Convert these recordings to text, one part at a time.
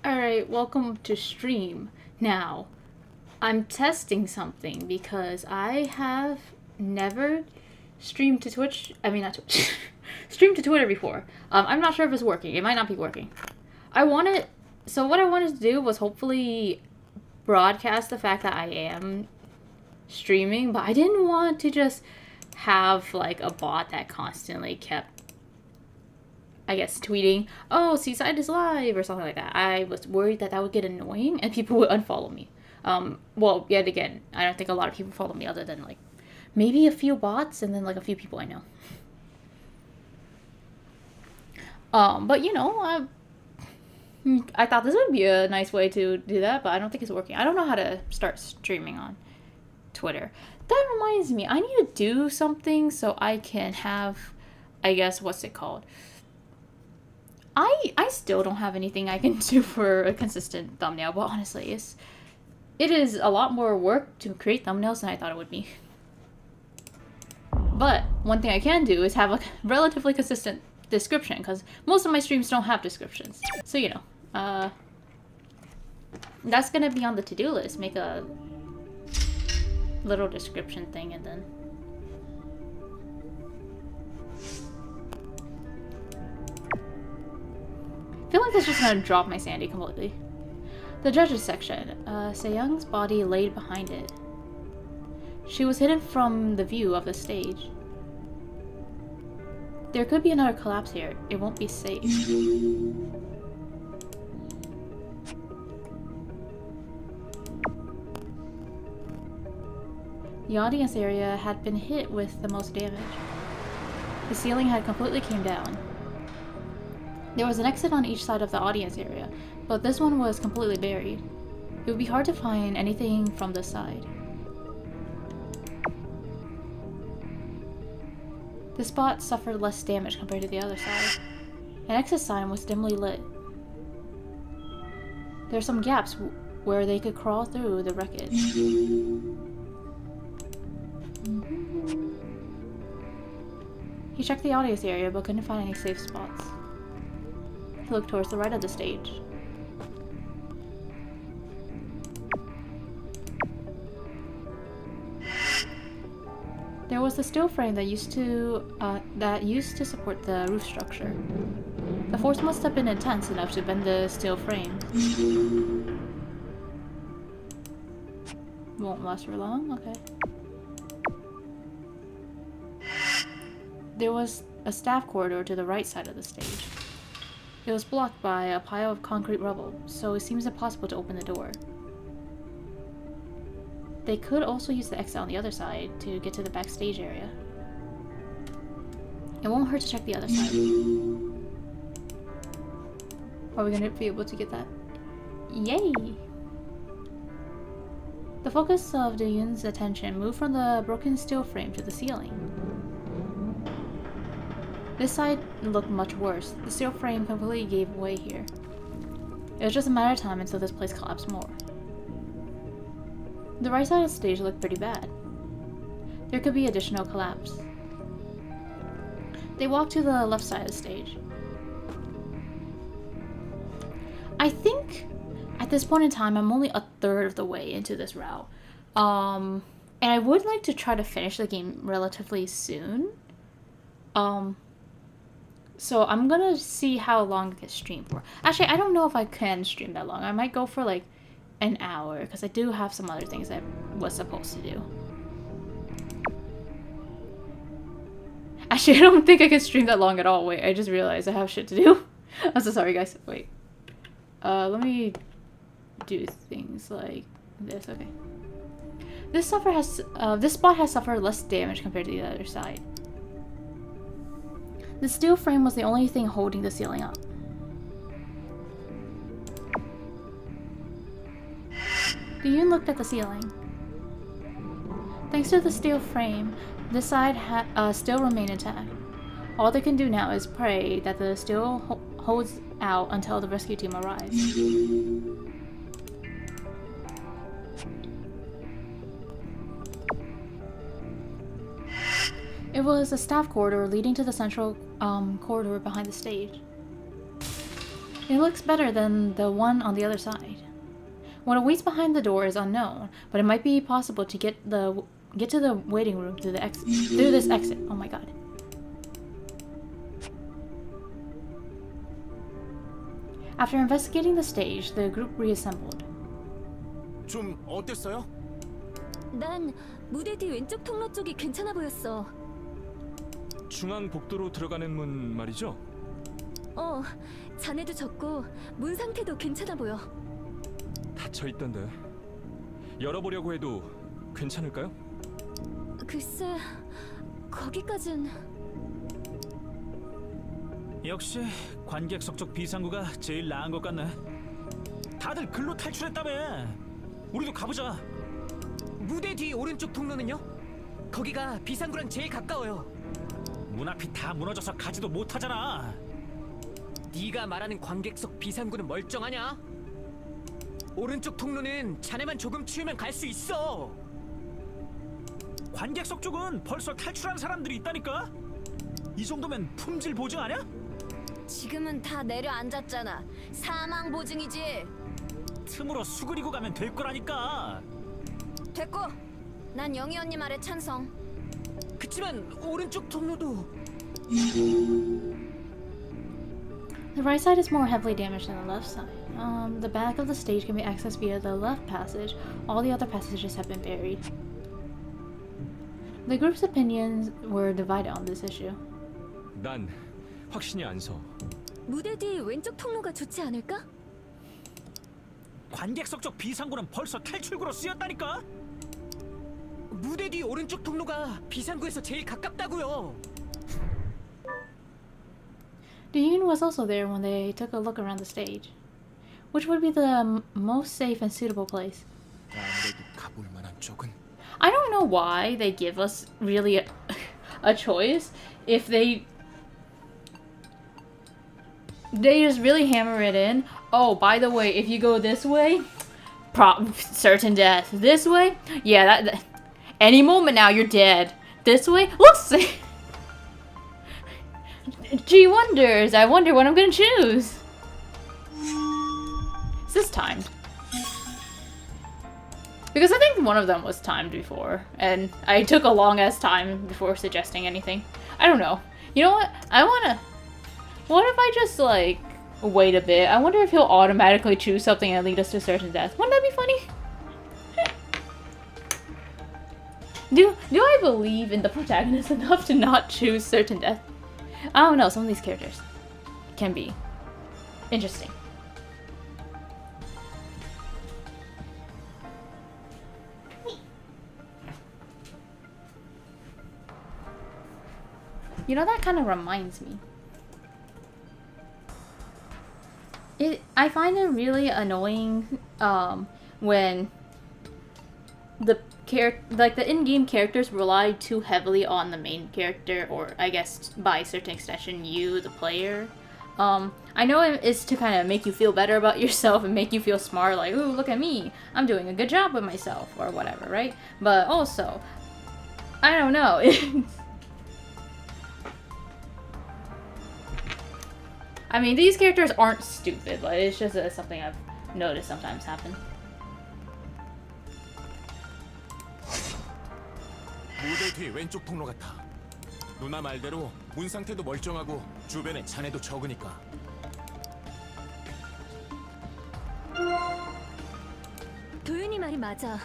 Alright, welcome to stream. Now, I'm testing something because I have never streamed to Twitch. I mean, not Twitch. Streamed to Twitter before. I'm not sure if it's working. It might not be working. So what I wanted to do was hopefully broadcast the fact that I am streaming, but I didn't want to just have like a bot that constantly kept, I guess, tweeting, "Oh, Seaside is live" or something like that. I was worried that would get annoying and people would unfollow me. Well, yet again, I don't think a lot of people follow me other than like maybe a few bots and then like a few people I know. But I thought this would be a nice way to do that, but I don't think it's working. I don't know how to start streaming on Twitter. That reminds me, I need to do something so I can have, I guess, what's it called? I still don't have anything I can do for a consistent thumbnail, but honestly, it is a lot more work to create thumbnails than I thought it would be. But one thing I can do is have a relatively consistent description, because most of my streams don't have descriptions. So, that's gonna be on the to-do list. Make a little description thing and then... I feel like that's just gonna drop my sanity completely. The judges section. Se-young's body laid behind it. She was hidden from the view of the stage. There could be another collapse here. It won't be safe. The audience area had been hit with the most damage. The ceiling had completely came down. There was an exit on each side of the audience area, but this one was completely buried. It would be hard to find anything from this side. This spot suffered less damage compared to the other side. An exit sign was dimly lit. There are some gaps where they could crawl through the wreckage. He checked the audience area but couldn't find any safe spots. He looked towards the right of the stage. There was the steel frame that used to support the roof structure. The force must have been intense enough to bend the steel frame. Won't last for long? Okay. There was a staff corridor to the right side of the stage. It was blocked by a pile of concrete rubble, so it seems impossible to open the door. They could also use the exit on the other side to get to the backstage area. It won't hurt to check the other side. Are we gonna be able to get that? Yay! The focus of Do-yoon's attention moved from the broken steel frame to the ceiling. This side looked much worse. The steel frame completely gave way here. It was just a matter of time until this place collapsed more. The right side of the stage looked pretty bad. There could be additional collapse. They walked to the left side of the stage. I think at this point in time I'm only a third of the way into this route. And I would like to try to finish the game relatively soon. So I'm gonna see how long I can stream for. Actually, I don't know if I can stream that long. I might go for like an hour, because I do have some other things I was supposed to do. Actually, I don't think I can stream that long at all. Wait, I just realized I have shit to do. I'm so sorry, guys. Wait. Let me do things like this. Okay. This spot has suffered less damage compared to the other side. The steel frame was the only thing holding the ceiling up. Do-yoon looked at the ceiling. Thanks to the steel frame, this side still remained intact. All they can do now is pray that the steel holds out until the rescue team arrives. It was a staff corridor leading to the central corridor behind the stage. It looks better than the one on the other side. What awaits behind the door is unknown, but it might be possible to get to the waiting room through this exit. Oh my god. After investigating the stage, the group reassembled. 좀 어땠어요? 난 무대 뒤 왼쪽 통로 쪽이 괜찮아 보였어. 중앙 복도로 들어가는 문 말이죠? 잔해도 적고 문 상태도 괜찮아 보여. 닫혀 있던데. 열어보려고 해도 괜찮을까요? 글쎄, 거기까진... 역시 관객석 쪽 비상구가 제일 나은 것 같네. 다들 글로 탈출했다며. 우리도 가보자. 무대 뒤 오른쪽 통로는요? 거기가 비상구랑 제일 가까워요. 문 앞이 다 무너져서 가지도 못하잖아. 네가 말하는 관객석 비상구는 멀쩡하냐? 오른쪽 통로는 자네만 조금 치우면 갈 수 있어. 관객석 쪽은 벌써 탈출한 사람들이 있다니까. 이 정도면 품질 보증 아냐? 지금은 다 내려앉았잖아. 사망 보증이지. 틈으로 수그리고 가면 될 거라니까. 됐고, 난 영희 언니 말에 찬성. 그치만 오른쪽 통로도... The right side is more heavily damaged than the left side. The back of the stage can be accessed via the left passage. All the other passages have been buried. The group's opinions were divided on this issue. 난 확신이 안 서. 무대 뒤 왼쪽 통로가 좋지 않을까? 관객석 쪽 비상구는 벌써 탈출구로 쓰였다니까. 무대 뒤 오른쪽 통로가 비상구에서 제일 가깝다고요. Yoon was also there when they took a look around the stage. Which would be the most safe and suitable place? 아무래도 가볼 만한 쪽은 I don't know why they give us really a choice if they just really hammer it in. Oh, by the way, if you go this way, certain death. This way, yeah, that any moment now you're dead. This way, let's see. Gee wonders, I wonder what I'm gonna choose. Is this timed? Because I think one of them was timed before, and I took a long ass time before suggesting anything. I don't know. You know what? What if I just, like, wait a bit? I wonder if he'll automatically choose something and lead us to certain death. Wouldn't that be funny? Do I believe in the protagonist enough to not choose certain death? I don't know, some of these characters can be interesting. You know, that kind of reminds me. I find it really annoying when the in-game characters rely too heavily on the main character, or I guess by a certain extension you, the player. I know it's to kind of make you feel better about yourself and make you feel smart, like, ooh, look at me, I'm doing a good job with myself, or whatever, right? But also, I don't know. I mean, these characters aren't stupid, but it's just something I've noticed sometimes happen. 무대 뒤 왼쪽 통로 같아. 누나 말대로 문 상태도 멀쩡하고 주변에 잔해도 적으니까. 도윤이 말이 맞아.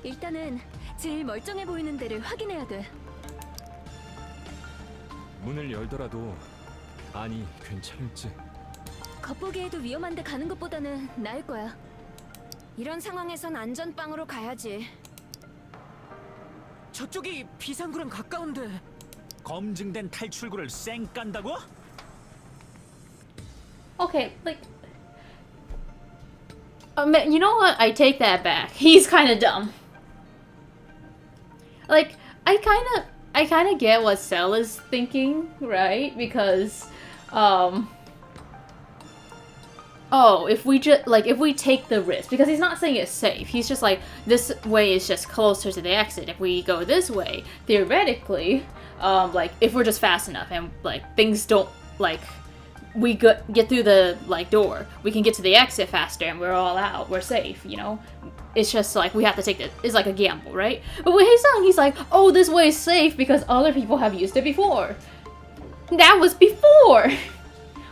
일단은 제일 멀쩡해 보이는 데를 확인해야 돼. 문을 열더라도 아니 괜찮을지. 겉보기에도 위험한데 가는 것보다는 나을 거야. 이런 상황에선 안전빵으로 가야지. 저쪽이 비상구랑 가까운데. 검증된 탈출구를 쌩 깐다고? Okay, like, you know what? I take that back. He's kind of dumb. Like, I kind of get what Cell is thinking, right? Because, oh, if we take the risk, because he's not saying it's safe. He's just like, this way is just closer to the exit. If we go this way, theoretically, like, if we're just fast enough and, like, things don't, like, we get through the like door. We can get to the exit faster, and we're all out. We're safe, you know. It's just like we have to take it. It's like a gamble, right? But with Haesung, he's like, oh, this way is safe because other people have used it before. That was before,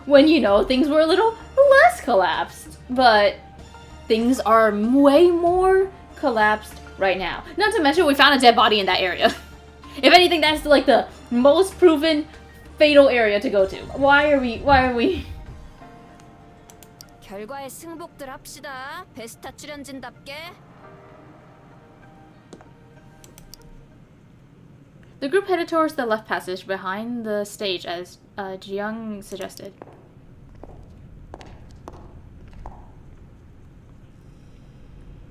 when you know things were a little less collapsed, but things are way more collapsed right now. Not to mention, we found a dead body in that area. If anything, that's like the most proven fatal area to go to. Why are we? 결과에 승복들 합시다. 베스타 출연진답게. The group headed towards the left passage behind the stage as Jiyoung suggested.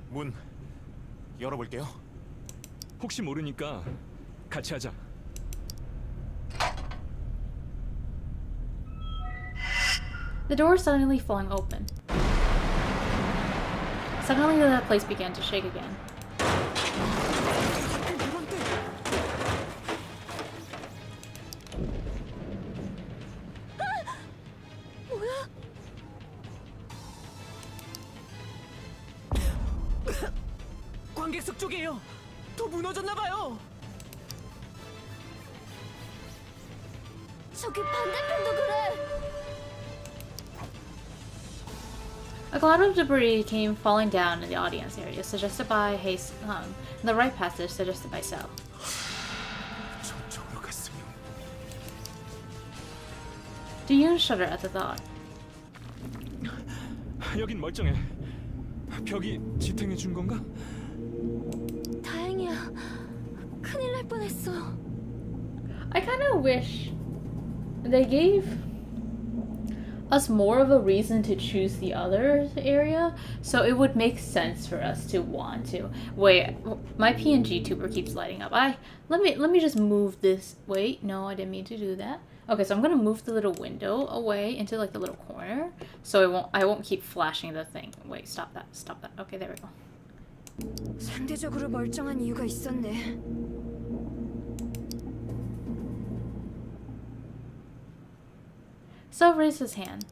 문 열어볼게요. 혹시 모르니까 같이 하자. The door suddenly flung open. Suddenly the place began to shake again. 관객석 쪽이에요. 더 무너졌나봐요. 저기 반대편도 그래. A cloud of debris came falling down in the audience area, suggested by Haesung, and the right passage suggested by Seo. 저쪽으로 갔으면. Ji-yoon shuddered at the thought. 여긴 멀쩡해. 벽이 지탱해 준 건가? 다행이야. 큰일 날 뻔했어. I kind of wish they gave us more of a reason to choose the other area, so it would make sense for us to want to. Wait, my PNG tuber keeps lighting up. Let me just move this. Wait, no, I didn't mean to do that. Okay, so I'm gonna move the little window away into like the little corner, so I won't keep flashing the thing. Wait, stop that. Okay, there we go. 상대적으로 멀쩡한 이유가 있었네. So raised his hand.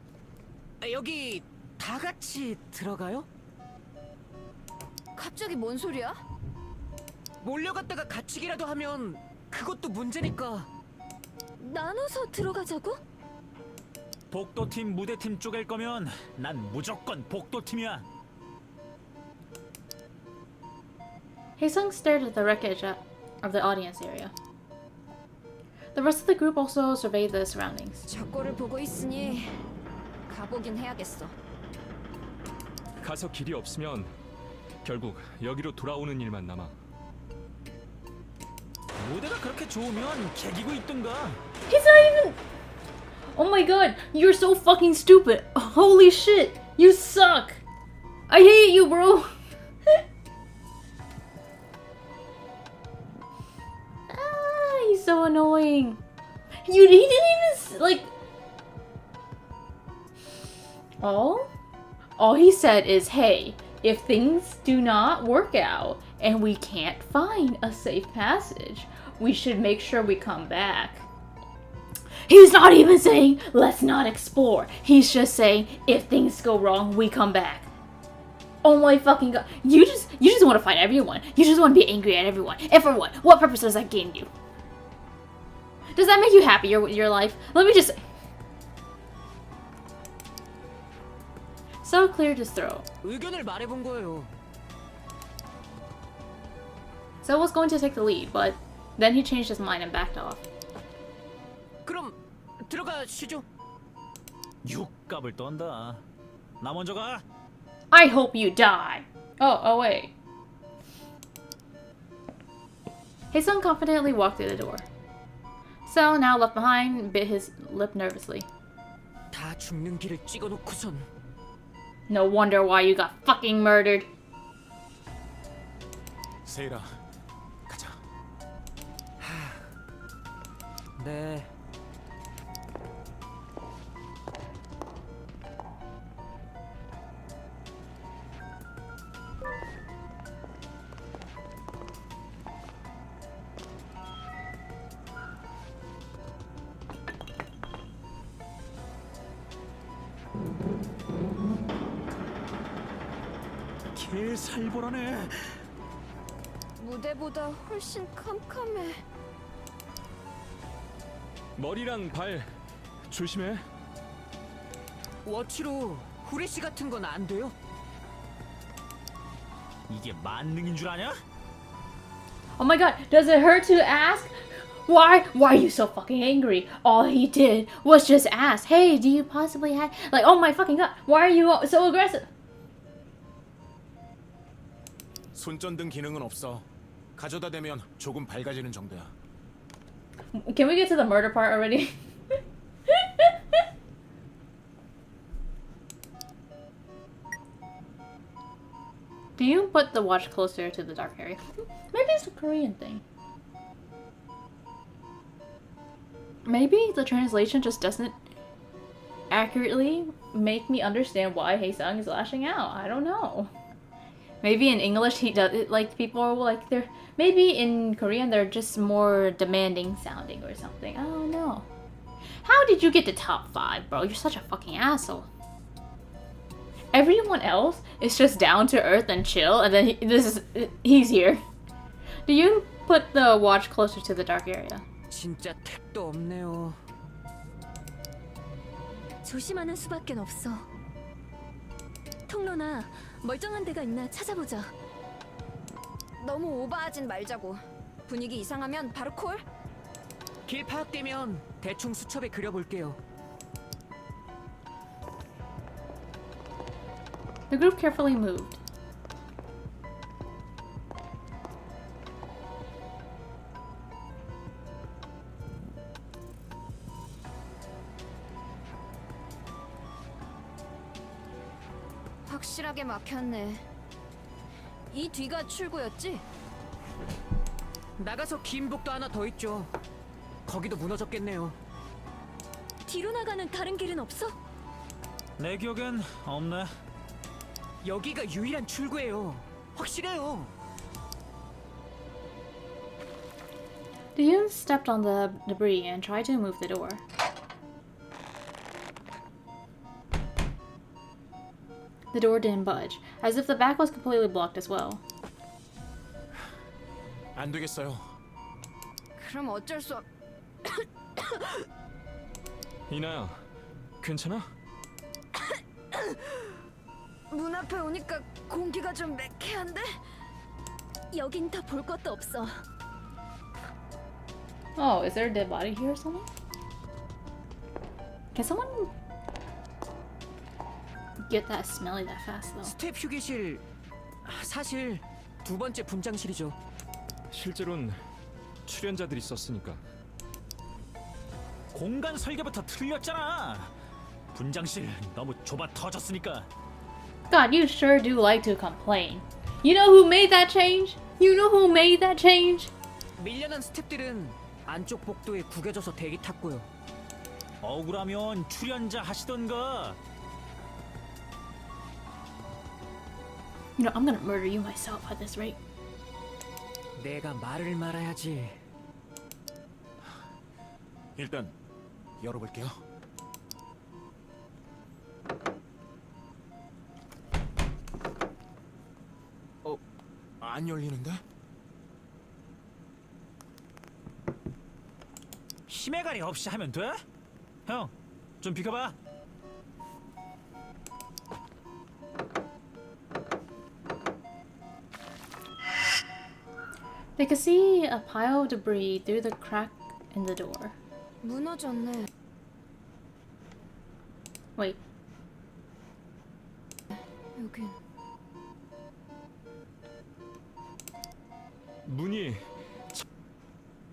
여기 다 같이 들어가요? 갑자기 뭔 소리야? 몰려갔다가 갇히기라도 하면 그것도 문제니까. 나눠서 들어가자고? 복도팀 무대팀 쪼갤 거면 난 무조건 복도팀이야. Haesung stared at the wreckage of the audience area. The rest of the group also surveyed the surroundings. 저 꼴을 보고 있으니 가보긴 해야겠어. 가서 길이 없으면 결국 여기로 돌아오는 일만 남아. 무대가 그렇게 좋으면 개기고 있던가. He's not even. Oh my god, you're so fucking stupid. Holy shit, you suck. I hate you, bro. He's so annoying. He didn't even like. All he said is, "Hey, if things do not work out and we can't find a safe passage, we should make sure we come back." He's not even saying, "Let's not explore." He's just saying, "If things go wrong, we come back." Oh my fucking god! You just want to fight everyone. You just want to be angry at everyone. And for what? What purpose does that gain you? Does that make you happier with your life? Let me just. So cleared his throat. 의견을 말해본 거예요. So was going to take the lead, but then he changed his mind and backed off. 그럼 들어가시죠. 육갑을 떤다. 나 먼저 가. I hope you die. Oh wait. Haesung confidently walked through the door. So, now left behind, bit his lip nervously. 다 죽는 길을 찍어놓고선. No wonder why you got fucking murdered. 세이라, 가자. 네. 개살벌하네. 무대보다 훨씬 캄캄해. 머리랑 발 조심해. 워치로 후레쉬 같은 건 안 돼요? 이게 만능인 줄 아냐? Oh my god, does it hurt to ask? Why are you so fucking angry? All he did was just ask, hey, do you possibly have, like, oh my fucking god, why are you so aggressive? 손전등 기능은 없어. 가져다 대면 조금 밝아지는 정도야. Can we get to the murder part already? Do you put the watch closer to the dark area? Maybe it's a Korean thing. Maybe the translation just doesn't accurately make me understand why Haesung is lashing out. I don't know. Maybe in English he does it like people are like they're maybe in Korean they're just more demanding sounding or something. I don't know. How did you get to top 5, bro? You're such a fucking asshole. Everyone else is just down to earth and chill, and then he's here. Do you put the watch closer to the dark area? 진짜 택도 없네요. 조심하는 수밖엔 없어. 통로나 멀쩡한 데가 있나 찾아보자. 너무 오버하진 말자고. 분위기 이상하면 바로 콜. 길 파악되면 대충 수첩에 그려볼게요. The group carefully moved. 확실하게 막혔네. 이 뒤가 출구였지? 나가서 긴 복도 하나 더 있죠. 거기도 무너졌겠네요. 뒤로 나가는 다른 길은 없어? 내 기억엔 없네. 여기가 유일한 출구예요. 확실해요. Dyun stepped on the debris and tried to move the door. The door didn't budge, as if the back was completely blocked as well. 안 되겠어요. 그럼 어쩔 수 없... 이나야, 괜찮아? 문 앞에 오니까 공기가 좀 매캐한데? 여긴 다 볼 것도 없어. Oh, is there a dead body here or something? Can someone get that smelly that fast though? 스텝 휴게실 사실 두 번째 분장실이죠. 실제로는 출연자들이 썼으니까. 공간 설계부터 틀렸잖아. 분장실 너무 좁아 터졌으니까. God, you sure do like to complain. You know who made that change? You know who made that change? 밀려난 스텝들은 안쪽 복도에 구겨져서 대기 탔고요. 억울하면 출연자 하시던가. You know, I'm gonna murder you myself at this rate. 내가 말을 말아야지. 일단 열어볼게요. 안 열리는데? 힘의 가리 없이 하면 돼? 형, 좀 비켜봐. They could see a pile of debris through the crack in the door. 무너졌네. Wait, 여긴 문이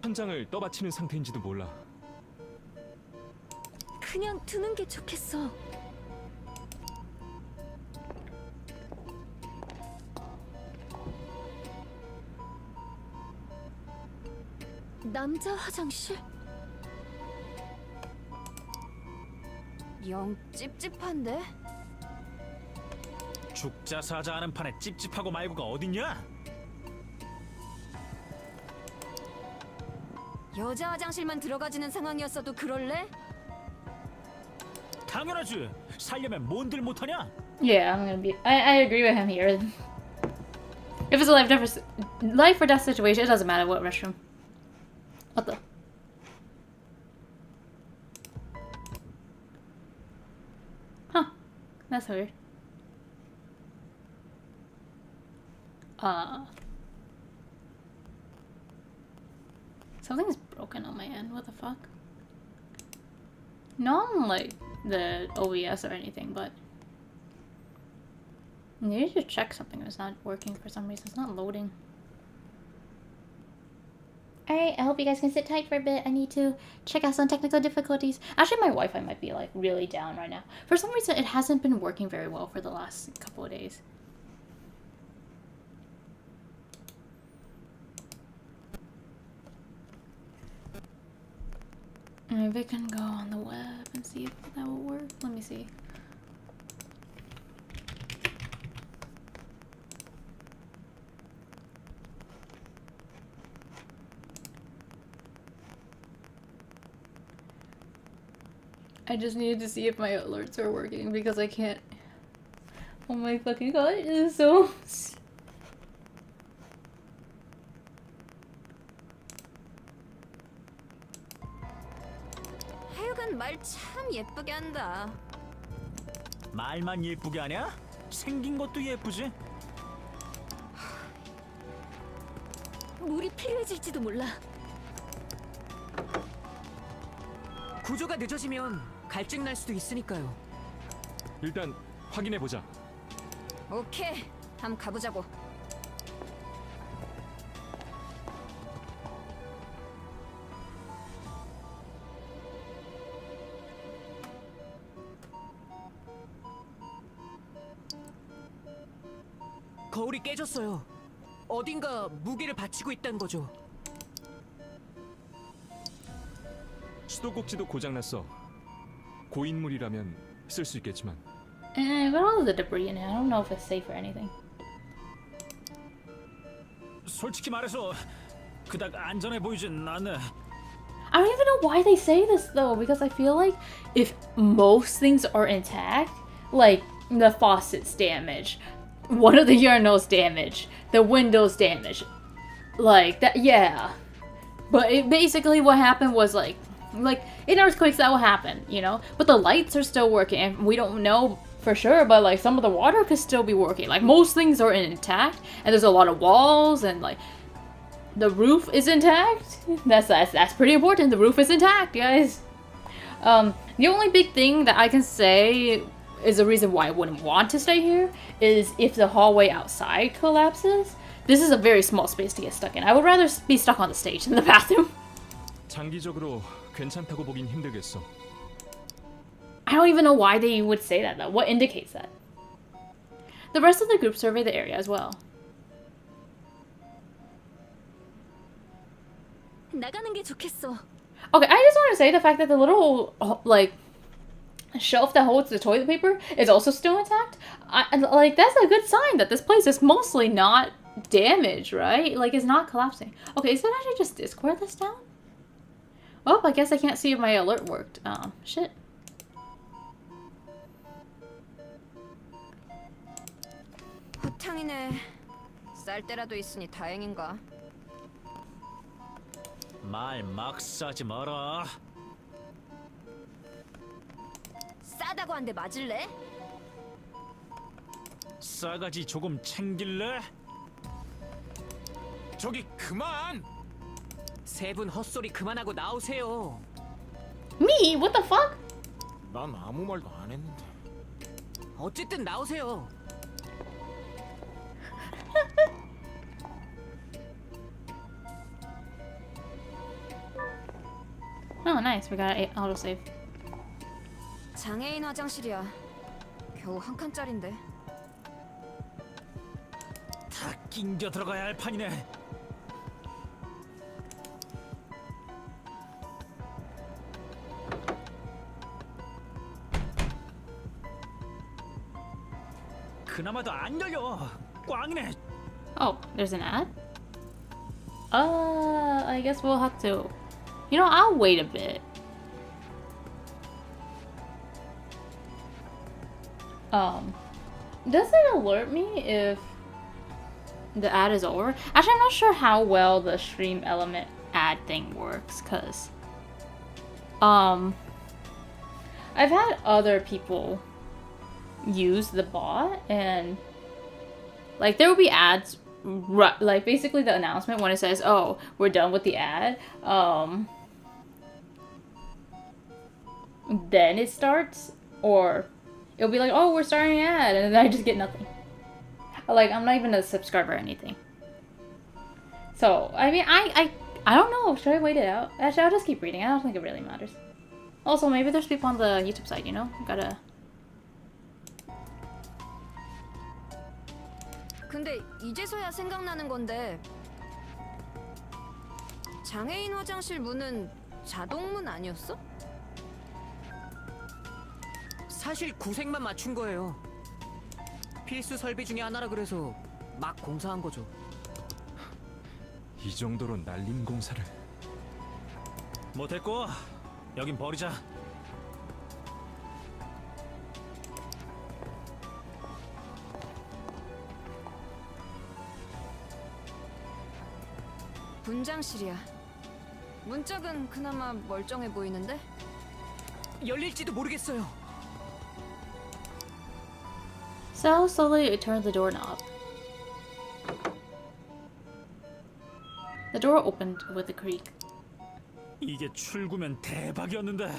천장을 떠받치는 상태인지도 몰라. 그냥 두는 게 좋겠어. 남자 화장실? 영 찝찝한데? 죽자 사자 하는 판에 찝찝하고 말고가 어딨냐? 여자 화장실만 들어가지는 상황이었어도 그럴래? 당연하지. 살려면 뭔들 못하냐? yeah, I'm gonna be. I agree with him here. If it's a life or death situation, it doesn't matter what restroom. What the? Huh. That's weird. Something's broken on my end. What the fuck? Not on like the OBS or anything, but I need to check something that's not working for some reason. It's not loading. Alright, I hope you guys can sit tight for a bit. I need to check out some technical difficulties. Actually, my Wi-Fi might be like really down right now. For some reason, it hasn't been working very well for the last couple of days. Maybe I can go on the web and see if that will work. Let me see. I just needed to see if my alerts are working because I can't. Oh my fucking god, it is so. 하여간 말 참 예쁘게 한다. 말만 예쁘게 하냐? 생긴 것도 예쁘지. 물이 필요해질지도 몰라. 구조가 늦어지면 갈증 날 수도 있으니까요. 일단 확인해 보자. 오케이, 한번 가보자고. 거울이 깨졌어요. 어딘가 무게를 받치고 있다는 거죠. 수도꼭지도 고장났어. 고인물이라면 쓸 수 있겠지만. But all the debris in it, I don't know if it's safe or anything. 솔직히 말해서 그닥 안전해 보이진 않네. I don't even know why they say this though, because I feel like if most things are intact, like the faucet's damaged, one of the urinals damaged, the windows damaged, like that, yeah. But basically what happened was like in earthquakes that will happen, you know? But the lights are still working, and we don't know for sure, but like some of the water could still be working. Like most things are intact, and there's a lot of walls, and like the roof is intact. That's pretty important. The roof is intact, guys. The only big thing that I can say is the reason why I wouldn't want to stay here is if the hallway outside collapses. This is a very small space to get stuck in. I would rather be stuck on the stage than the bathroom. 장기적으로 괜찮다고 보긴 힘들겠어. I don't even know why they would say that though. What indicates that? The rest of the group surveyed the area as well. 나가는 게 좋겠어. Okay, I just want to say the fact that the little like shelf that holds the toilet paper is also still intact. Like that's a good sign that this place is mostly not damaged, right? Like it's not collapsing. Okay, is that actually just Discord that's down? Oh, I guess I can't see if my alert worked. Shit. 호탕이네. 쌀 때라도 있으니 다행인가. 말 막 싸지 마라. 싸다고 한 대 맞을래? 싸가지 조금 챙길래? 저기 그만! 세 분 헛소리 그만하고 나오세요. Me? What the fuck? 난 아무 말도 안 했는데. 어쨌든 나오세요. Oh, nice. We got an autosave. 장애인 화장실이야. 겨우 한 칸짜린데. 다 낑겨 들어가야 할 판이네. 그나마도 안 열려. 꽝이네. Oh, there's an ad? I guess we'll have to... You know, I'll wait a bit. Does it alert me if... the ad is over. Actually, I'm not sure how well the stream element ad thing works, cause I've had other people use the bot, and like there will be ads, like basically the announcement when it says, "Oh, we're done with the ad." Then it starts, or it'll be like, "Oh, we're starting an ad," and then I just get nothing. Like, I'm not even a subscriber or anything. So, I mean, I don't know. Should I wait it out? Actually, I'll just keep reading. I don't think it really matters. Also, maybe there's people on the YouTube side, you know? Gotta... 근데 이제서야 생각나는 건데 장애인 화장실 문은 자동문 아니었어? 사실 구색만 맞춘 거예요. 필수 설비 중에 하나라 그래서 막 공사한 거죠. 이 정도로 날림 공사를. 못했고 여긴 버리자. 분장실이야. 문짝은 그나마 멀쩡해 보이는데? 열릴지도 모르겠어요. So slowly turn the doorknob. The door opened with a creak. 이게 출구면 대박이었는데.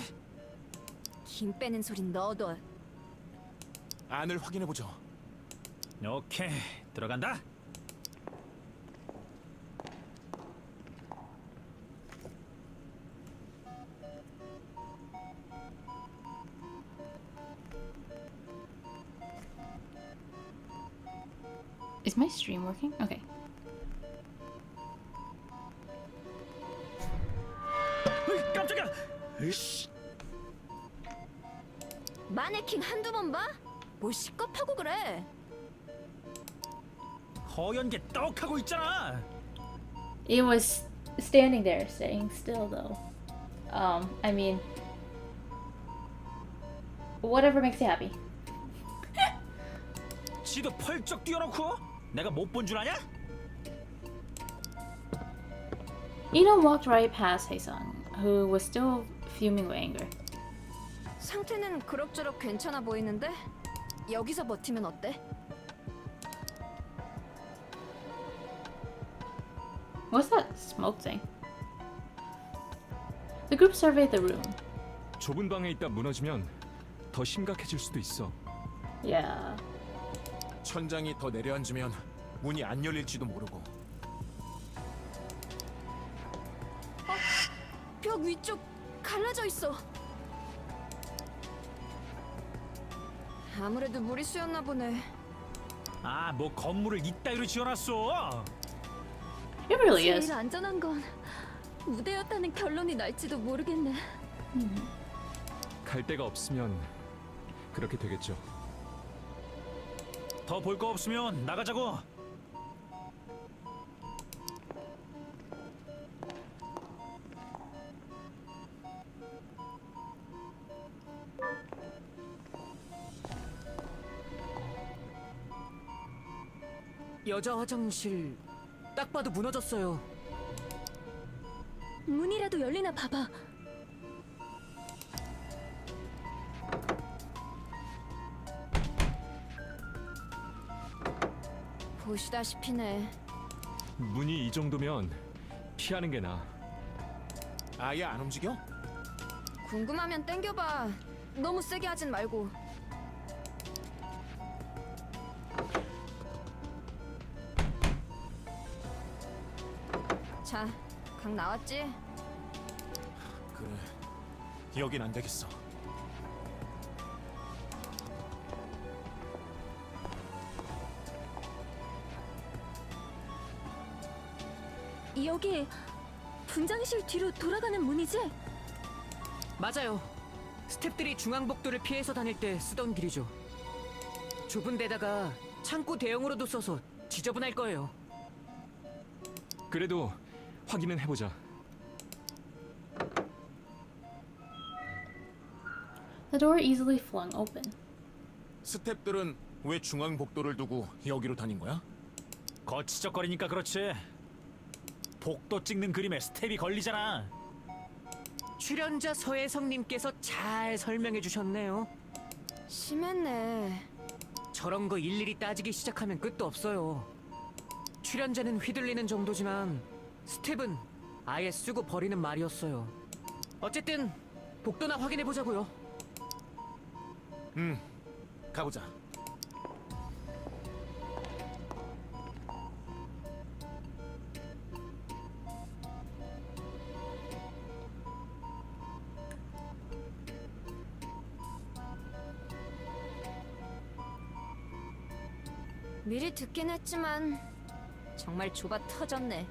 김 빼는 소린 넣어둬. 안을 확인해 보죠. 오케이, 들어간다. Is my stream working? Okay. 으이, 깜짝이야. 으이씨. 마네킹 한두 번 봐? 뭘 시겁하고 그래? 허연 게 떡하고 있잖아. It was standing there, staying still though. I mean, whatever makes you happy. 지도 펄쩍 뛰어놓고 내가 못 본 줄 아냐? Ina walked right past Haesung, who was still fuming with anger. 상태는 그럭저럭 괜찮아 보이는데? 여기서 버티면 어때? What's that smoke thing? The group surveyed the room. 좁은 방에 있다 무너지면 더 심각해질 수도 있어. Yeah. 천장이 더 내려앉으면 문이 안 열릴지도 모르고. 벽 위쪽 갈라져 있어. 아무래도 무리수였나 보네. 아, 뭐 건물을 이따위로 지어놨어. It really 제일 is. 안전한 건 무대였다는 결론이 날지도 모르겠네. 갈 데가 없으면 그렇게 되겠죠. 더 볼 거 없으면 나가자고. 여자 화장실 딱 봐도 무너졌어요. 문이라도 열리나 봐봐. 보시다시피네. 문이 이 정도면 피하는 게 나아. 아예 안 움직여? 궁금하면 땡겨봐. 너무 세게 하진 말고. 자, 각 나왔지? 그래. 여긴 안 되겠어. 여기 분장실 뒤로 돌아가는 문이지? 맞아요. 스탭들이 중앙복도를 피해서 다닐 때 쓰던 길이죠. 좁은 데다가 창고 대용으로도 써서 지저분할 거예요. 그래도 확인은 해보자. The door easily flung open. 스탭들은 왜 중앙복도를 두고 여기로 다닌 거야? 거치적거리니까 그렇지. 복도 찍는 그림에 스텝이 걸리잖아. 출연자 서혜성님께서 잘 설명해 주셨네요. 심했네. 저런 거 일일이 따지기 시작하면 끝도 없어요. 출연자는 휘둘리는 정도지만 스텝은 아예 쓰고 버리는 말이었어요. 어쨌든 복도나 확인해 보자고요. 가보자. 미리 듣긴 했지만 정말 좁아 터졌네.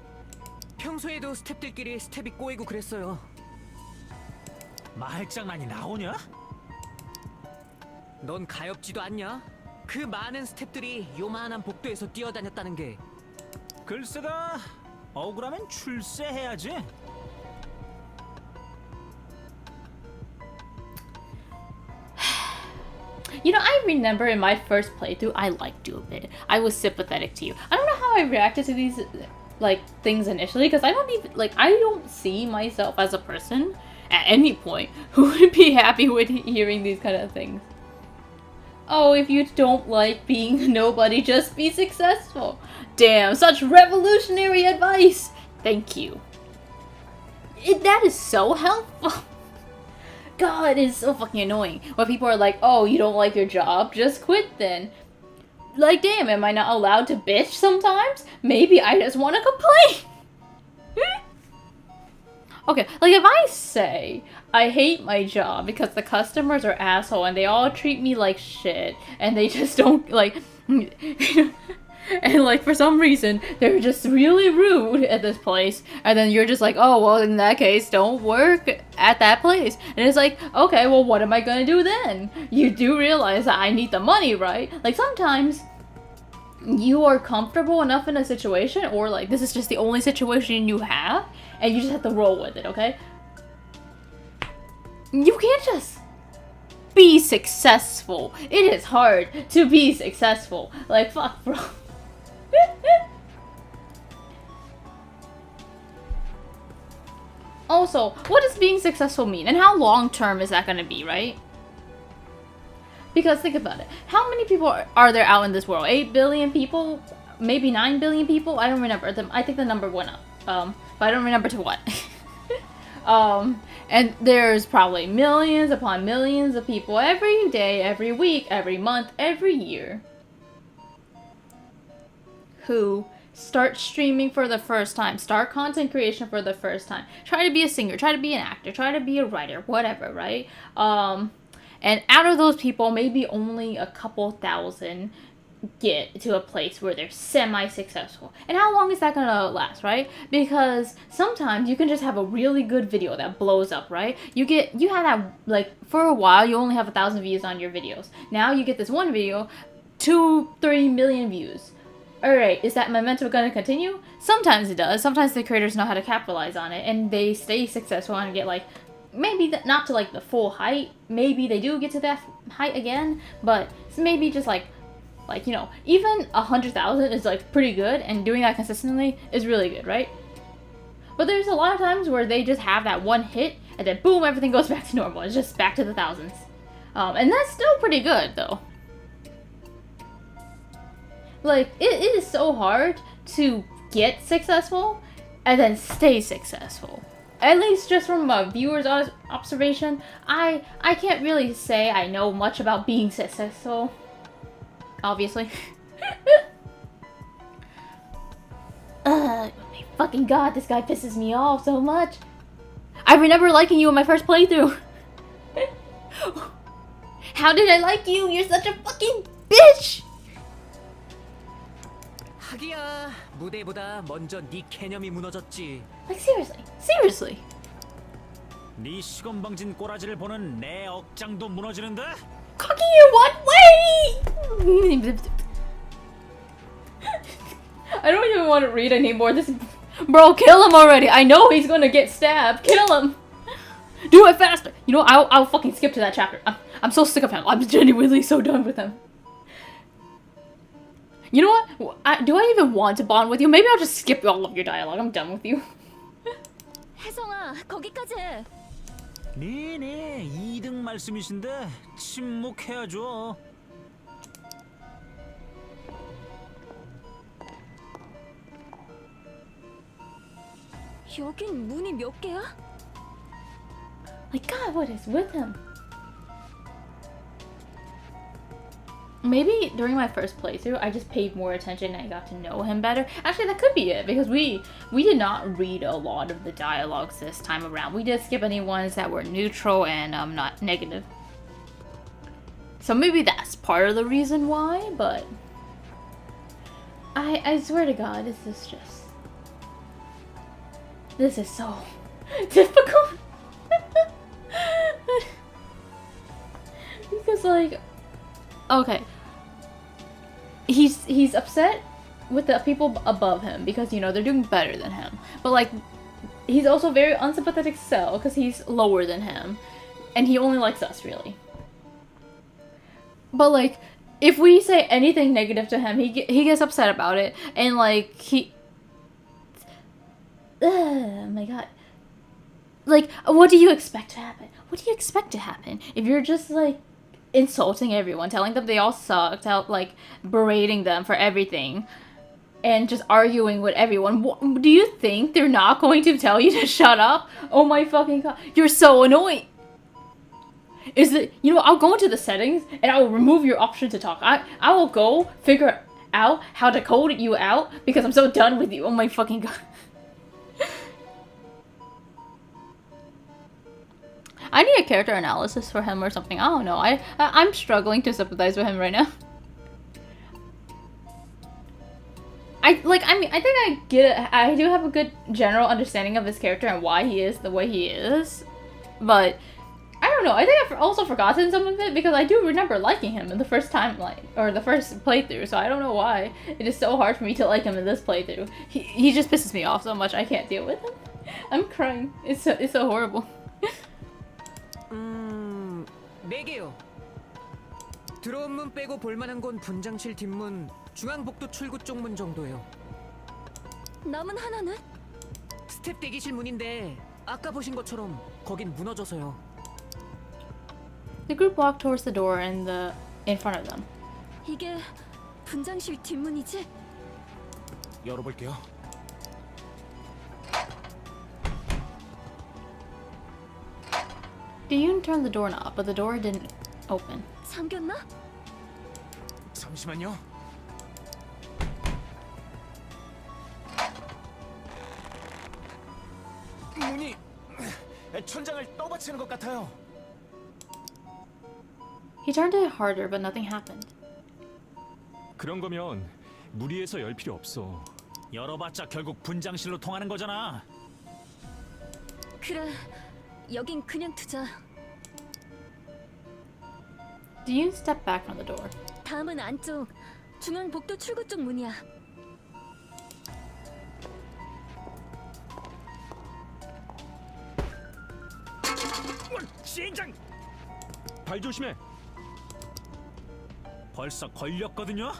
평소에도 스텝들끼리 스텝이 꼬이고 그랬어요. 말장난이 나오냐? 넌 가엾지도 않냐? 그 많은 스텝들이 요만한 복도에서 뛰어다녔다는 게. 글쎄다. 억울하면 출세해야지. You know, I remember in my first playthrough, I liked you a bit. I was sympathetic to you. I don't know how I reacted to these, like, things initially, because I don't see myself as a person at any point who would be happy with hearing these kind of things. Oh, if you don't like being nobody, just be successful. Damn, such revolutionary advice. Thank you. That is so helpful. God, it's so fucking annoying when people are like, oh, you don't like your job? Just quit then. Like, damn, am I not allowed to bitch sometimes? Maybe I just want to complain. Okay, like if I say I hate my job because the customers are asshole and they all treat me like shit and they just don't, like, and like for some reason they're just really rude at this place, and then you're just like, oh well, in that case don't work at that place. And it's like, okay, well what am I gonna do then? You do realize that I need the money, right? Like sometimes you are comfortable enough in a situation, or like this is just the only situation you have and you just have to roll with it, okay? You can't just be successful. It is hard to be successful. Like, fuck, bro. Also, what does being successful mean? And how long term is that gonna be, right? Because think about it. How many people are there out in this world? 8 billion people? Maybe 9 billion people? I don't remember. I think the number went up. But I don't remember to what. And there's probably millions upon millions of people every day, every week, every month, every year who start streaming for the first time, start content creation for the first time, try to be a singer, try to be an actor, try to be a writer, whatever, right? And out of those people, maybe only a couple thousand get to a place where they're semi-successful. And how long is that gonna last, right? Because sometimes you can just have a really good video that blows up, right? You have that, like, for a while you only have 1,000 views on your videos. Now you get this one video, 2-3 million views. Alright, is that momentum gonna continue? Sometimes it does. Sometimes the creators know how to capitalize on it and they stay successful and get, like, maybe not to like the full height. Maybe they do get to that height again, but maybe just like you know, even 100,000 is like pretty good, and doing that consistently is really good, right? But there's a lot of times where they just have that one hit and then boom, everything goes back to normal. It's just back to the thousands, and that's still pretty good though. Like it is so hard to get successful and then stay successful. At least just from a viewer's observation, I can't really say I know much about being successful. Obviously. My fucking god, this guy pisses me off so much. I remember liking you in my first playthrough. How did I like you? You're such a fucking bitch! 하기야, 무대보다 먼저 네 개념이 무너졌지. Like seriously. 네 시건방진 꼬라지를 보는 내 억장도 무너지는데? Cocky in what way? I don't even want to read anymore. This bro, kill him already. I know he's gonna get stabbed. Kill him. Do it faster. You know, I'll fucking skip to that chapter. I'm so sick of him. I'm genuinely so done with him. You know what? Do I even want to bond with you? Maybe I'll just skip all of your dialogue. I'm done with you. 혜성아, 거기까지 해. 네네 2등 말씀이신데 침묵해야죠. 여긴 문이 몇 개야? Like, God, what is with him? Maybe during my first playthrough, I just paid more attention and I got to know him better. Actually, that could be it, because we did not read a lot of the dialogues this time around. We did skip any ones that were neutral and not negative. So maybe that's part of the reason why, but I swear to God, this is so difficult. Because like, okay, he's upset with the people above him because, you know, they're doing better than him, but like he's also very unsympathetic Cell because he's lower than him and he only likes us, really. But like, if we say anything negative to him, he gets upset about it, and like oh my God. Like, what do you expect to happen? What do you expect to happen if you're just like insulting everyone, telling them they all suck, like berating them for everything, and just arguing with everyone? Do you think they're not going to tell you to shut up? Oh my fucking God, you're so annoying. Is it, you know, I'll go into the settings and I will remove your option to talk. I will go figure out how to code you out because I'm so done with you. Oh my fucking God. I need a character analysis for him or something. I don't know. I'm struggling to sympathize with him right now. I think I get it. I do have a good general understanding of his character and why he is the way he is, but I don't know. I think I've also forgotten some of it because I do remember liking him in the first time, or the first playthrough. So I don't know why it is so hard for me to like him in this playthrough. He just pisses me off so much. I can't deal with him. I'm crying. It's so horrible. 4개요. 들어온 문 빼고 볼만한 건 분장실 뒷문, 중앙복도 출구 쪽 문 정도예요. 남은 하나는? 스텝 대기실 문인데 아까 보신 것처럼 거긴 무너져서요. The group walked towards the door in front of them. 이게 분장실 뒷문이지? 열어볼게요. Yoon turned the doorknob, but the door didn't open. 잠겼나? 잠시만요. 문이 천장을 떠받치는 것 같아요. He turned it harder, but nothing happened. 그런 거면 무리해서 열 필요 없어. 열어봤자 결국 분장실로 통하는 거잖아. 그래, 여긴 그냥 두자. Yoon stepped back from the door. 다음은 안쪽, 중앙복도 출구 쪽 문이야. 진장! 발 조심해. 벌써 걸렸거든요.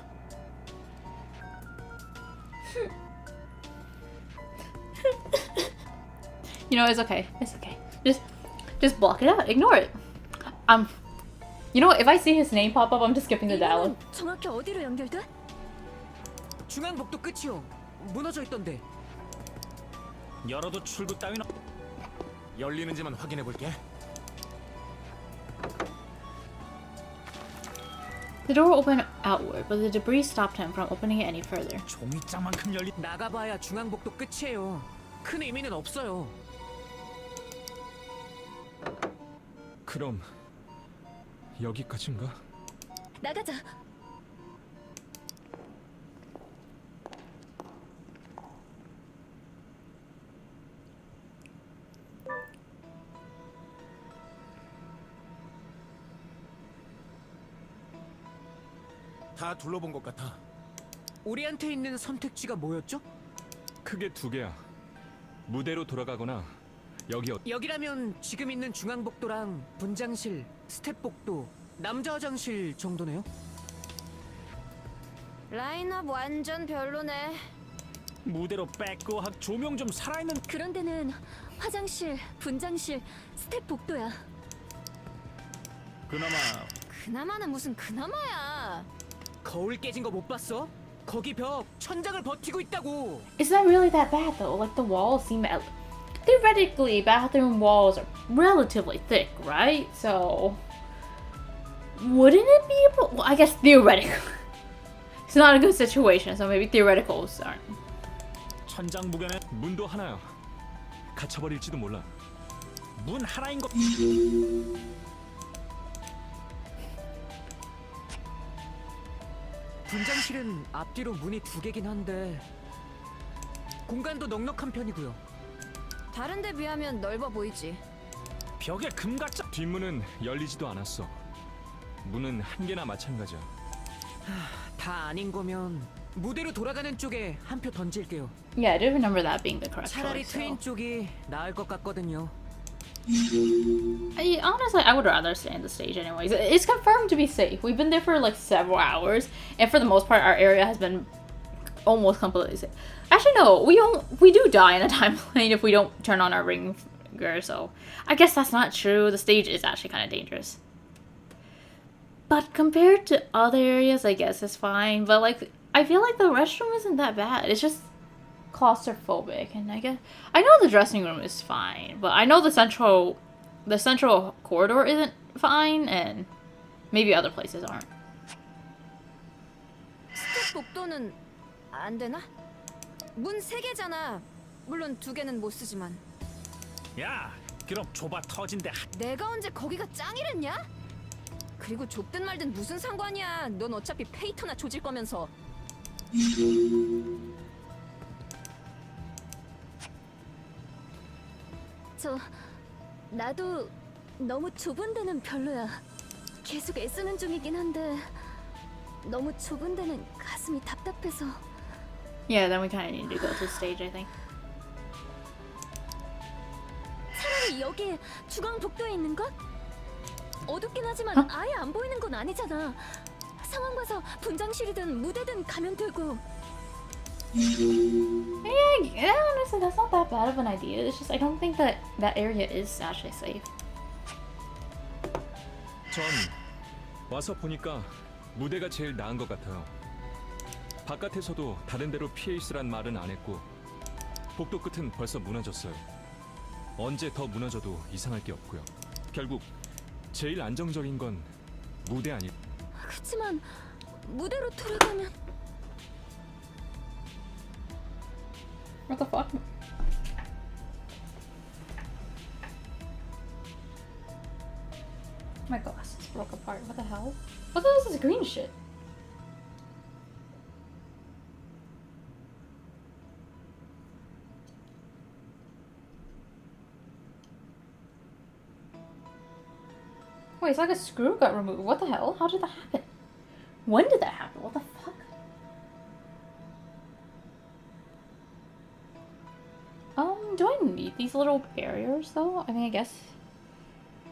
You know, it's okay. It's okay. Just block it out. Ignore it. You know what? If I see his name pop up, I'm just skipping the dialogue. 이문은 정확히 어디로 연결돼? 중앙복도 끝이요. 무너져 있던데. 열어도 출구 따위는 열리는지만 확인해 볼게. The door opened outward, but the debris stopped him from opening it any further. 종이장만큼 열린. 나가봐야 중앙복도 끝이에요. 큰 의미는 없어요. 그럼 여기까지인가? 나가자. 다 둘러본 것 같아. 우리한테 있는 선택지가 뭐였죠? 크게 두 개야. 무대로 돌아가거나 여기라면 지금 있는 중앙복도랑 분장실, 스텝복도, 남자 화장실 정도네요. 라인업 완전 별로네. 무대로 뺏고 조명 좀 살아있는. 그런 데는 화장실, 분장실, 스텝 복도야. 그나마 그나마는 무슨 그나마야. 거울 깨진 거 못 봤어? 거기 벽 천장을 버티고 있다고. It's not really that bad though. Like the walls seem theoretically bathroom walls are relatively thick, right? So wouldn't it be able? Well, I guess theoretically. It's not a good situation, so maybe theoreticals aren't. 천장 무게는 문도 하나야. 갇혀버릴지도 몰라. 문 하나인 거. 분장실은 앞뒤로 문이 2개긴 한데 공간도 넉넉한 편이고요. 다른 데 비하면 넓어 보이지. 벽에 금가짜. 뒷문은 열리지도 않았어. 문은 한 개나 마찬가지야. 다 아닌 거면 무대로 돌아가는 쪽에 한 표 던질게요. Yeah, I do remember that being the correct 차라리 choice. 트윈 쪽이 나을 것 같거든요. Honestly, I would rather stay in the stage anyways. It's confirmed to be safe. We've been there for like several hours, and for the most part, our area has been almost completely safe. Actually, no, we do die in a time lane if we don't turn on our ringer. So I guess that's not true. The stage is actually kind of dangerous. But compared to other areas, I guess it's fine. But like, I feel like the restroom isn't that bad. It's just claustrophobic, and I know the dressing room is fine, but I know the central corridor isn't fine, and maybe other places aren't. 스텝 복도는 안 되나? 문 3개잖아. 물론 2개는 못 쓰지만. 야, 그럼 좁아 터진데. 내가 언제 거기가 짱이랬냐? 그리고 좁든 말든 무슨 상관이야. 넌 어차피 페이터나 조질 거면서. 나도 너무 좁은 데는 별로야. 계속 애쓰는 중이긴 한데 너무 좁은 데는 가슴이 답답해서. Yeah, then we kind of need to go to the stage, I think. 차라리 여기 중앙 복도에 있는 것? 어둡긴 하지만 어? 아예 안 보이는 건 아니잖아. 상황 봐서 분장실이든 무대든 가면 되고. Yeah, honestly, that's not that bad of an idea. It's just I don't think that area is actually safe. 전 와서 보니까 무대가 제일 나은 것 같아요. 바깥에서도 다른 데로 피해 있으란 말은 안 했고 복도 끝은 벌써 무너졌어요. 언제 더 무너져도 이상할 게 없고요. 결국 제일 안정적인 건 무대 아니. 그치만 무대로 돌아가면. What the fuck? My glasses broke apart. What the hell? What the hell is this green shit? Wait, it's like a screw got removed. What the hell? How did that happen? When did that happen? What the fuck? Do I need these little barriers though? I mean, I guess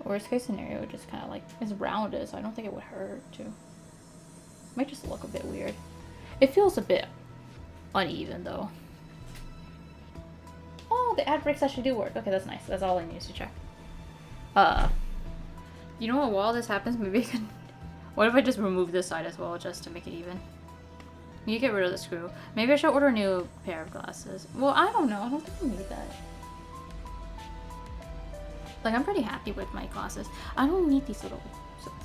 worst case scenario, just kind of like it's rounded, so I don't think it would hurt too. Might just look a bit weird. It feels a bit uneven though. Oh, the ad breaks actually do work. Okay, that's nice. That's all I need to check. You know what? While this happens, maybe I can. What if I just remove this side as well, just to make it even? You get rid of the screw. Maybe I should order a new pair of glasses. Well, I don't know. I don't think I need that. Like, I'm pretty happy with my glasses. I don't need these little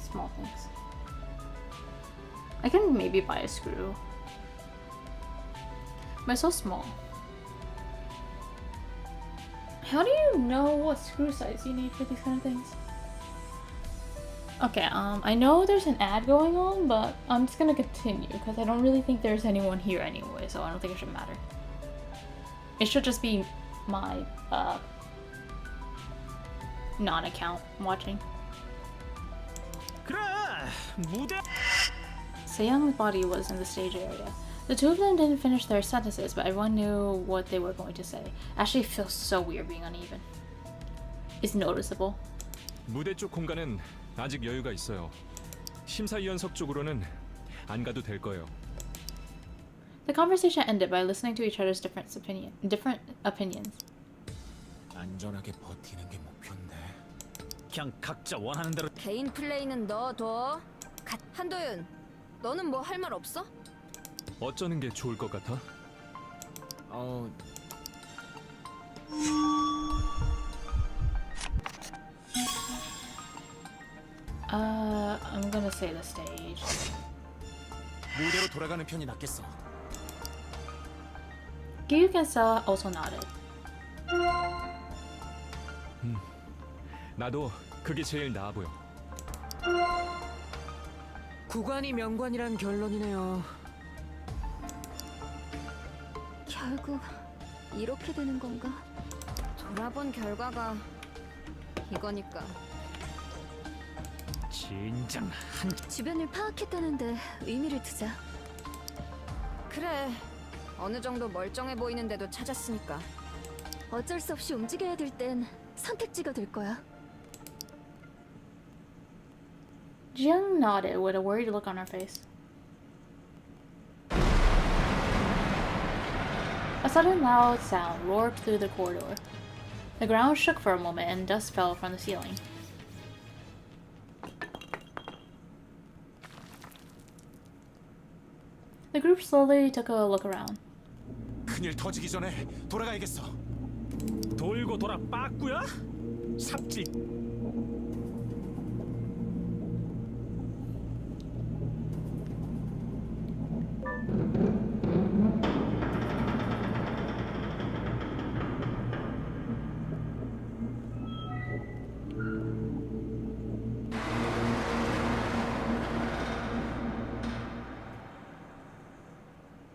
small things. I can maybe buy a screw. But it's so small. How do you know what screw size you need for these kind of things? Okay, I know there's an ad going on, but I'm just gonna continue because I don't really think there's anyone here anyway, so I don't think it should matter. It should just be my, non-account watching. 그래, 무대. Seyang's body was in the stage area. The two of them didn't finish their sentences, but everyone knew what they were going to say. Actually, it feels so weird being uneven. It's noticeable. 무대 쪽 공간은 아직 여유가 있어요. 심사위원석 쪽으로는 안 가도 될 거예요. The conversation ended by listening to each other's different opinions. 안전하게 버티는 게 목표인데. 그냥 각자 원하는 대로. 개인 플레이는 넣어둬. 한도윤, 너는 뭐 할 말 없어? 어쩌는 게 좋을 것 같아? I'm gonna say the stage. 무대로 돌아가는 편이 낫겠어. Gyukensa also nodded. 나도 그게 제일 나아 보여. 구관이 명관이란 결론이네요. 결국 이렇게 되는 건가? 돌아본 결과가 이거니까. 진정 한. 주변을 파악했다는데 의미를 두자. 그래. 어느 정도 멀쩡해 보이는데도 찾았으니까. 어쩔 수 없이 움직여야 될 땐 선택지가 될 거야. Jiang nodded with a worried look on her face. A sudden loud sound roared through the corridor. The ground shook for a moment and dust fell from the ceiling. The group slowly took a look around. 큰일 터지기 전에 돌아가야겠어. 돌고 돌아 빠꾸야? 삽질.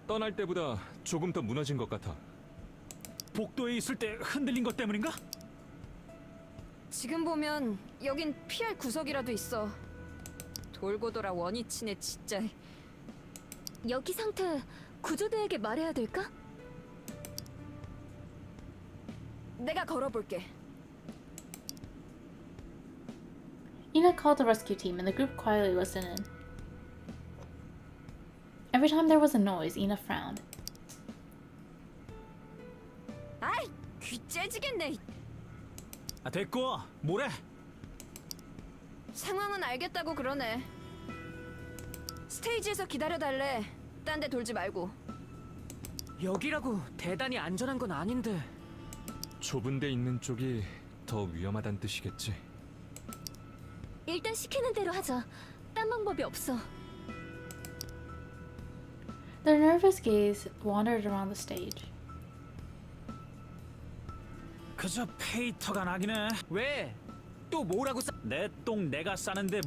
떠날 때보다 조금 더 무너진 것 같아. 복도에 있을 때 흔들린 것 때문인가? 지금 보면 여긴 피할 구석이라도 있어. 돌고 돌아 원위치네 진짜. 여기 상태 구조대에게 말해야 될까? 내가 걸어볼게. Ina called the rescue team and the group quietly listened in. Every time there was a noise, Ina frowned. 아이, 귀 째지겠네. 아 됐고 뭐래? 상황은 알겠다고 그러네. 스테이지에서 기다려달래. 딴 데 돌지 말고. 여기라고 대단히 안전한 건 아닌데. 좁은 데 있는 쪽이 더 위험하단 뜻이겠지. 일단 시키는 대로 하자. 딴 방법이 없어. Their nervous gaze wandered around the stage. 그저 페이터가 나긴 해. 왜? 또 뭐라고 싸? 내 똥 내가 싸는데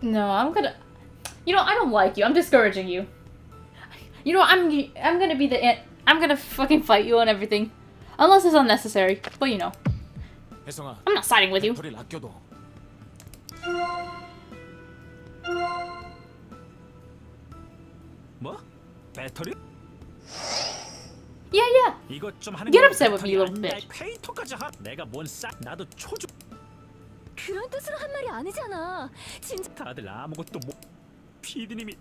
No, I'm gonna. You know, I don't like you. I'm discouraging you. You know, I'm gonna be the. I'm gonna fucking fight you and everything, unless it's unnecessary. But you know, 혜성아, I'm not siding with you. 배터리를 아껴둬. 뭐? 배터리? Yeah, yeah. 이것 좀 하는 Get 게 upset with me, you little 아닌데 bitch. 페이터까지 하. 내가 뭔 싸? 나도 초조. 그런 뜻으로 한 말이 아니잖아. 진짜 다들 아무것도 못. PD님이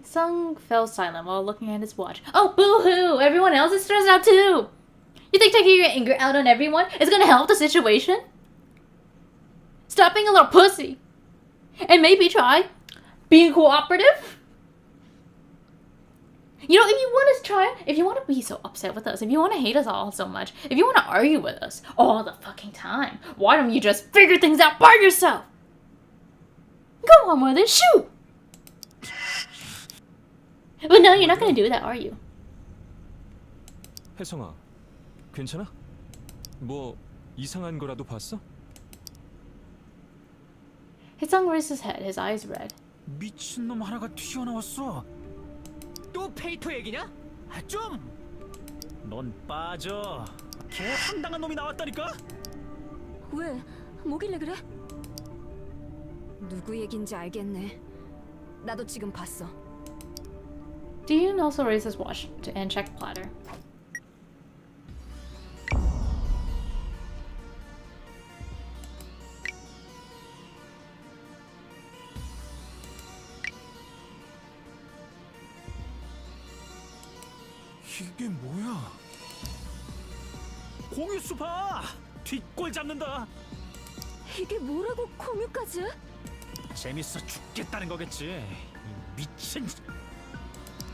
Sung fell silent while looking at his watch. Oh, boo-hoo! Everyone else is stressed out too. You think taking your anger out on everyone is gonna help the situation? Stop being a little pussy, and maybe try being cooperative. You know, if you want to be so upset with us, if you want to hate us all so much, if you want to argue with us all the fucking time, why don't you just figure things out by yourself? Go on with it, shoot! But no, you're not gonna do that, are you? 혜성아, 괜찮아? 뭐 이상한 거라도 봤어? Hitsung raised his head, his eyes red. 미친놈 하나가 튀어나왔어. 또 페이터 얘기냐? 아, 좀. 넌 빠져. 개 황당한 놈이 나왔다니까. 왜? 뭐길래 그래? 누구 얘긴지 알겠네. 나도 지금 봤어. Dean also raised his watch and checked Platter. 이게 뭐야? 공유수 봐! 뒷골 잡는다. 이게 뭐라고 공유까지? 재밌어 죽겠다는 거겠지. 이 미친.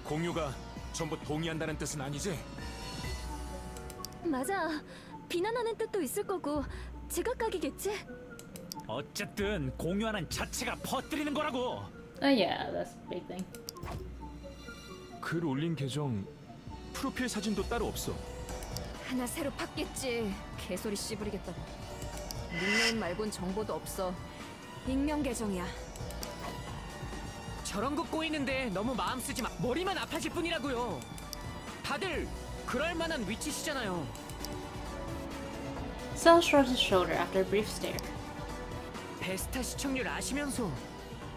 공유가 전부 동의한다는 뜻은 아니지? 맞아. 비난하는 뜻도 있을 거고 제각각이겠지? 어쨌든 공유하는 자체가 퍼뜨리는 거라고. Yeah, that's a big thing. 글 올린 계정 프로필 사진도 따로 없어. 하나 새로 팠겠지. 개소리 씨부리겠다고. 닉네임 말곤 정보도 없어. 익명 계정이야. 저런 거 꼬이는데 너무 마음 쓰지 마. 머리만 아파질 뿐이라고요. 다들 그럴 만한 위치시잖아요. Cell shrugs his shoulder after a brief stare. 베스타 시청률 아시면서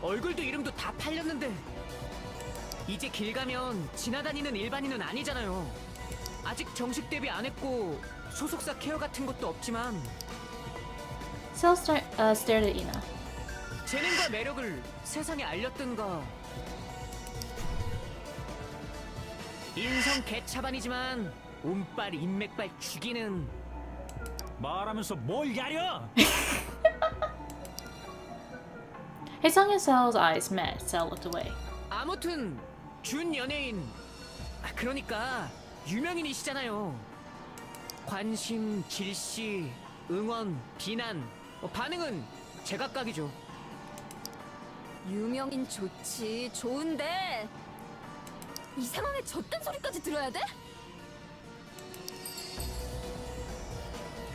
얼굴도 이름도 다 팔렸는데 이제 길 가면 지나다니는 일반인은 아니잖아요. 아직 정식 데뷔 안 했고 소속사 케어 같은 것도 없지만 Cell stared at Ina. 재능과 매력을 세상에 알렸던가. 인성 개차반이지만 운빨 인맥발 죽이는. 말하면서 뭘 야려? Haesung and Cell's eyes met. Cell looked away. 아무튼 준 연예인, 그러니까 유명인이시잖아요. 관심, 질시, 응원, 비난, 반응은 제각각이죠. 유명인 좋지. 좋은데 이 상황에 저딴 소리까지 들어야 돼?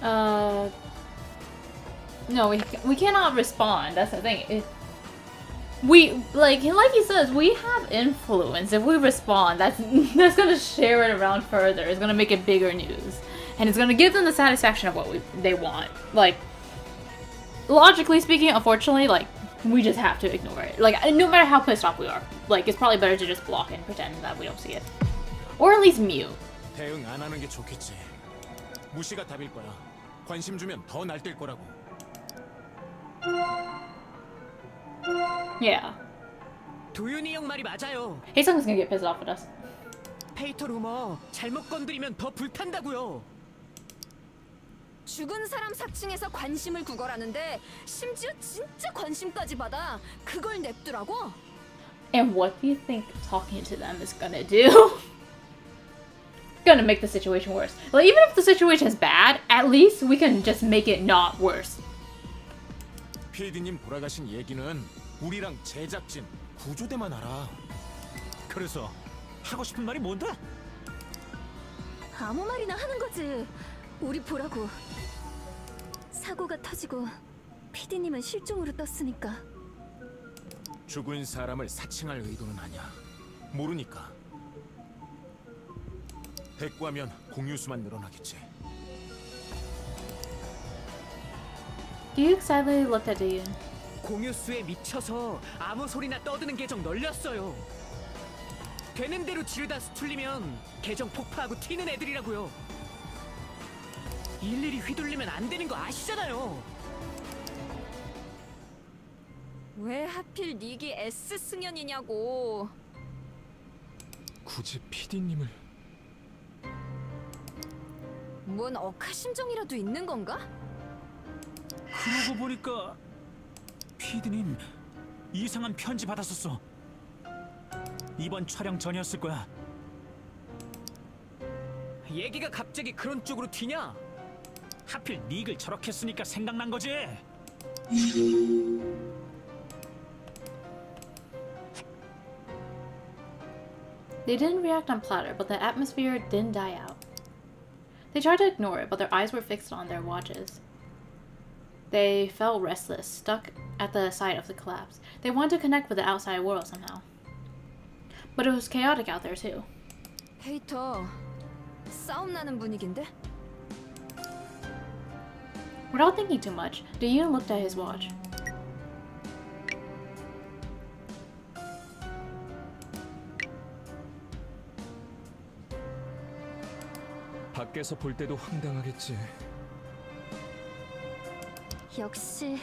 No, we cannot respond. That's the thing. We like he says, we have influence. If we respond, that's gonna share it around further. It's gonna make it bigger news, and it's gonna give them the satisfaction of what they want. Like, logically speaking, unfortunately, like we just have to ignore it. Like, no matter how pissed off we are, like it's probably better to just block and pretend that we don't see it, or at least mute. 대응 안 하는 게 좋겠지. 무시가 답일 거야. 관심 주면 더 날뛸 거라고. Yeah, 도윤이 형 말이 맞아요. Haesung's gonna get pissed off with us. 페이터 루머 잘못 건드리면 더 불탄다고요. 죽은 사람 사칭해서 관심을 구걸하는데 심지어 진짜 관심까지 받아. 그걸 냅두라고? And what do you think talking to them is gonna do? Gonna make the situation worse. Like, even if the situation is bad, at least we can just make it not worse. PD님 돌아가신 얘기는 우리랑 제작진, 구조대만 알아. 그래서 하고 싶은 말이 뭔데? 아무 말이나 하는 거지. 우리 보라고. 사고가 터지고 PD님은 실종으로 떴으니까. 죽은 사람을 사칭할 의도는 아니야. 모르니까. 대꾸하면 공유수만 늘어나겠지. Duke silently looked at Daeun. 공유수에 미쳐서 아무 소리나 떠드는 계정 널렸어요. 되는 대로 지르다 수틀리면 계정 폭파하고 튀는 애들이라고요. 일일이 휘둘리면 안 되는 거 아시잖아요. 왜 하필 닉이 S 승연이냐고. 굳이 PD님을 뭔 억하심정이라도 있는 건가? 그러고 보니까 피디님 이상한 편지 받았었어. 이번 촬영 전이었을 거야. 얘기가 갑자기 그런 쪽으로 튀냐? 하필 닉을 저렇게 쓰니까 생각난 거지. They didn't react on platter, but the atmosphere didn't die out. They tried to ignore it, but their eyes were fixed on their watches. They felt restless, stuck at the site of the collapse. They wanted to connect with the outside world somehow. But it was chaotic out there too. 페이터, 싸움 나는 분위기인데? Without thinking too much, Daeun looked at his watch. 밖에서 볼 때도 황당하겠지. 역시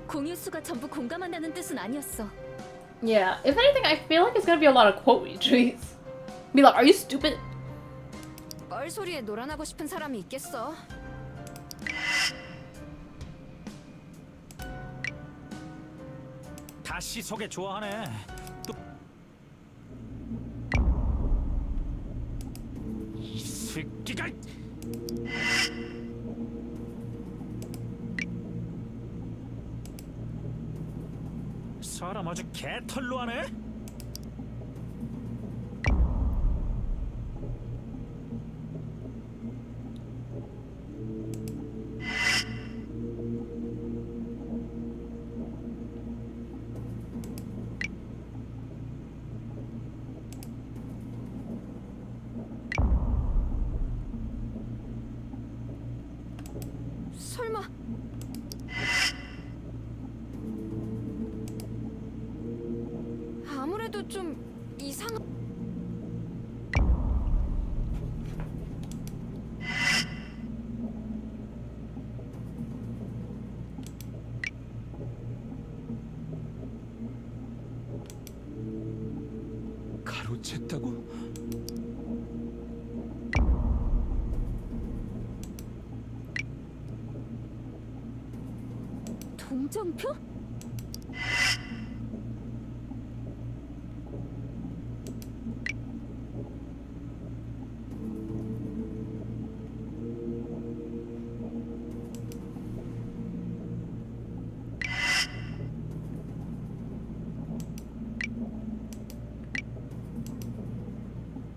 공유수가 전부 공감한다는 뜻은 아니었어. Yeah, if anything, I feel like it's gonna be a lot of quote retweets. Be like, are you stupid? 뻘소리에 놀아나고 싶은 사람이 있겠어. 다시 소개 좋아하네. 또 이 새끼가 사람 아주 개털로 하네. 설마 아무래도 좀 이상한. 가로챘다고? 동정표?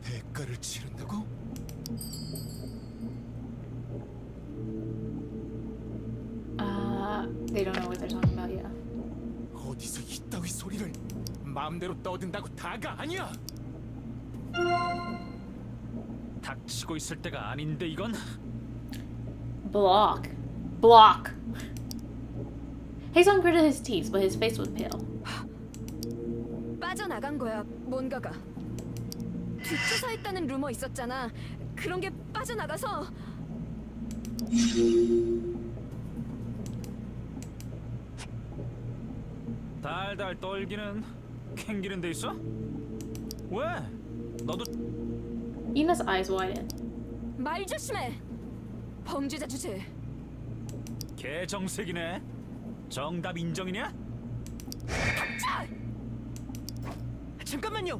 대가를 치른다고? They don't know what they're talking about yet. 어디서 이따위 소리를 마음대로 떠든다고 다가 아니야. 닥치고 있을 때가 아닌데 이건. Block. Block. Haesun gritted his teeth, but his face was pale. 빠져나간 거야, 뭔가가. 뒷조사했다는 루머 있었잖아. 그런 게 빠져나가서. 달달 떨기는 캥기는 데 있어? 왜? 너도 Ina's eyes widened. 말 조심해. 범죄자 주제. 개정색이네. 정답 인정이냐? 잠깐만요.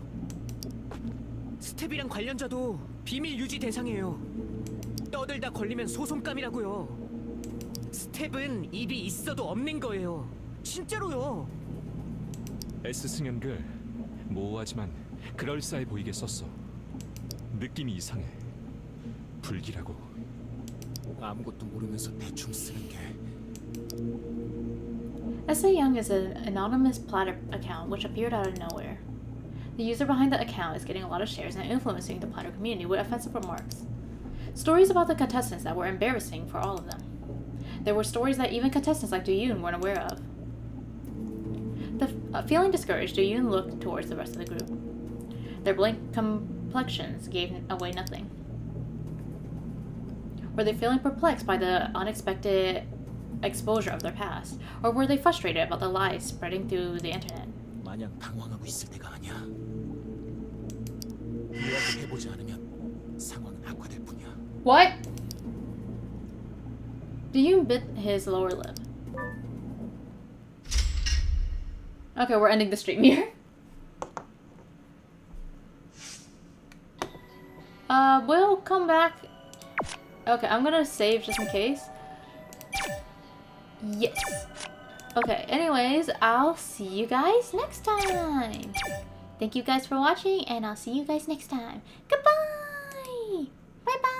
스텝이랑 관련자도 비밀 유지 대상이에요. 떠들다 걸리면 소송감이라고요. 스텝은 입이 있어도 없는 거예요. 진짜로요. S 승연글 모호하지만 그럴싸해 보이게 썼어. 느낌이 이상해. 불길하고. 아무것도 모르면서 대충 쓰는 게 S.A. Young is an anonymous platter account which appeared out of nowhere. The user behind the account is getting a lot of shares and influencing the platter community with offensive remarks. Stories about the contestants that were embarrassing for all of them. There were stories that even contestants like Do-yoon weren't aware of. Feeling discouraged, Do-yoon looked towards the rest of the group. Their blank complexions gave away nothing. Were they feeling perplexed by the unexpected exposure of their past? Or were they frustrated about the lies spreading through the internet? 마냥 당황하고 있을 때가 아니야. 이야기해보지 않으면 상황은 악화될 뿐이야. What? Do-yoon bit his lower lip. Okay, we're ending the stream here. We'll come back. Okay, I'm gonna save just in case. Yes. Okay, anyways, I'll see you guys next time. Thank you guys for watching, and I'll see you guys next time. Goodbye! Bye-bye!